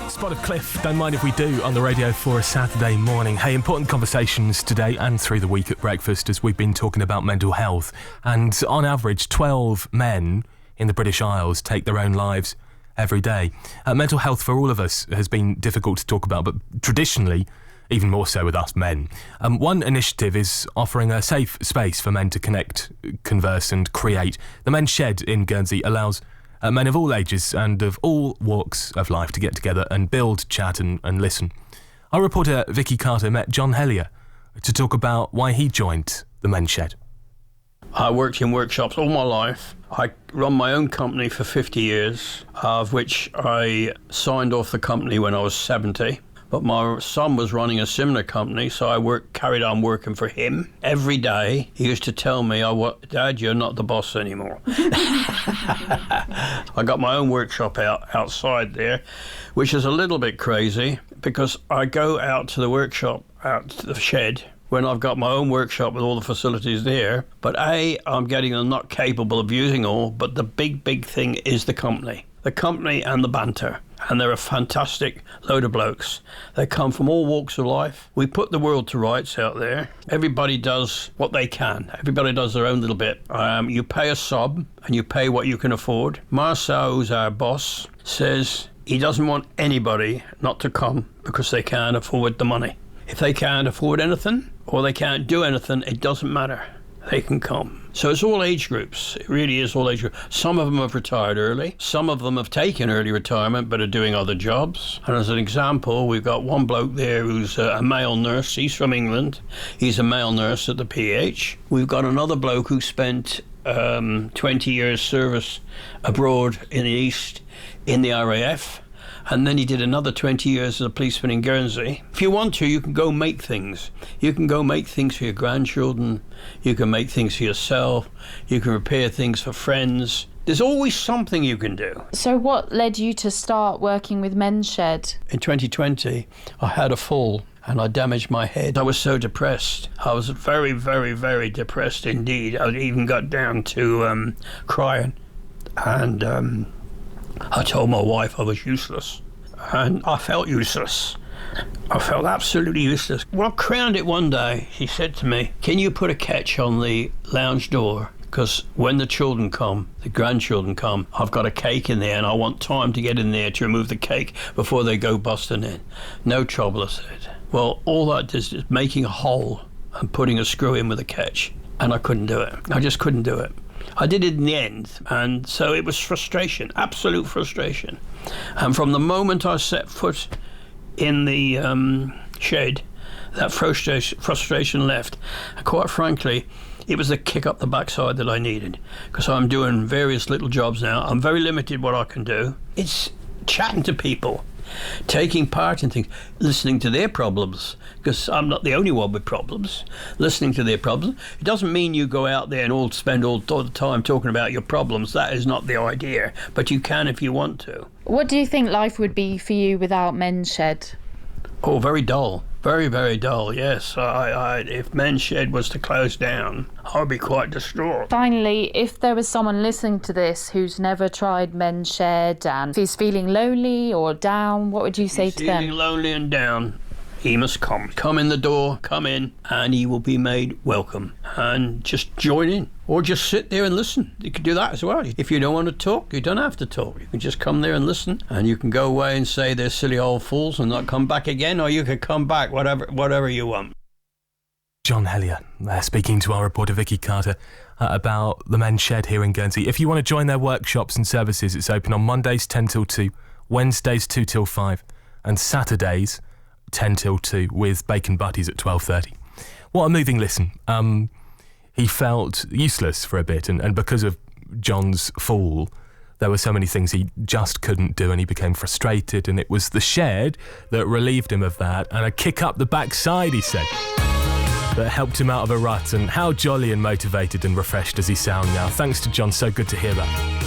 Spot of Cliff, don't mind if we do, on the radio for a Saturday morning. Hey, important conversations today and through the week at breakfast as we've been talking about mental health. And on average, 12 men in the British Isles take their own lives every day. Mental health for all of us has been difficult to talk about, but traditionally, even more so with us men. One initiative is offering a safe space for men to connect, converse and create. The Men's Shed in Guernsey allows men of all ages and of all walks of life to get together and build, chat and listen. Our reporter Vicky Carter met John Hellier to talk about why he joined the Men's Shed. I worked in workshops all my life. I run my own company for 50 years, of which I signed off the company when I was 70. But my son was running a similar company, so I carried on working for him. Every day, he used to tell me, Dad, you're not the boss anymore. I got my own workshop outside there, which is a little bit crazy, because I go out to the workshop, out to the shed, when I've got my own workshop with all the facilities there. But I'm getting them not capable of using all, but the big thing is the company. The company and the banter. And they're a fantastic load of blokes. They come from all walks of life. We put the world to rights out there. Everybody does what they can. Everybody does their own little bit. You pay a sob and you pay what you can afford. Marcel, who's our boss, says he doesn't want anybody not to come because they can't afford the money. If they can't afford anything or they can't do anything, it doesn't matter. They can come. So it's all age groups. It really is all age groups. Some of them have retired early. Some of them have taken early retirement but are doing other jobs. And as an example, we've got one bloke there who's a male nurse. He's from England. He's a male nurse at the PH. We've got another bloke who spent 20 years service abroad in the East in the RAF. And then he did another 20 years as a policeman in Guernsey. If you want to, you can go make things. You can go make things for your grandchildren. You can make things for yourself. You can repair things for friends. There's always something you can do. So what led you to start working with Men's Shed? In 2020, I had a fall and I damaged my head. I was so depressed. I was very, very, very depressed indeed. I even got down to crying. And I told my wife I was useless, and I felt useless. I felt absolutely useless. Well, I crowned it one day. She said to me, can you put a catch on the lounge door? Because when the children come, the grandchildren come, I've got a cake in there and I want time to get in there to remove the cake before they go busting in. No trouble, I said. Well, all that is making a hole and putting a screw in with a catch, and I couldn't do it. I just couldn't do it. I did it in the end, and so it was frustration, absolute frustration. And from the moment I set foot in the shed, that frustration left. And quite frankly, it was the kick up the backside that I needed, because I'm doing various little jobs now. I'm very limited what I can do. It's chatting to people, taking part in things, listening to their problems, because I'm not the only one with problems. Listening to their problems. It doesn't mean you go out there and spend all the time talking about your problems. That is not the idea, but you can if you want to. What do you think life would be for you without Men's Shed? Oh, very dull. Very, very dull, yes. If Men's Shed was to close down, I would be quite distraught. Finally, if there was someone listening to this who's never tried Men's Shed and is feeling lonely or down, what would you say to them? Feeling lonely and down, he must come. Come in the door, come in, and he will be made welcome. And just join in. Or just sit there and listen. You can do that as well. If you don't want to talk, you don't have to talk. You can just come there and listen, and you can go away and say they're silly old fools and not come back again, or you can come back, whatever you want. John Hellier, speaking to our reporter Vicky Carter about the Men's Shed here in Guernsey. If you want to join their workshops and services, it's open on Mondays 10 till 2, Wednesdays 2 till 5, and Saturdays 10 till 2 with bacon butties at 12:30. What a moving listen. He felt useless for a bit, and because of John's fall, there were so many things he just couldn't do, and he became frustrated, and it was the shed that relieved him of that, and a kick up the backside, he said, that helped him out of a rut. And how jolly and motivated and refreshed does he sound now. Thanks to John, so good to hear that.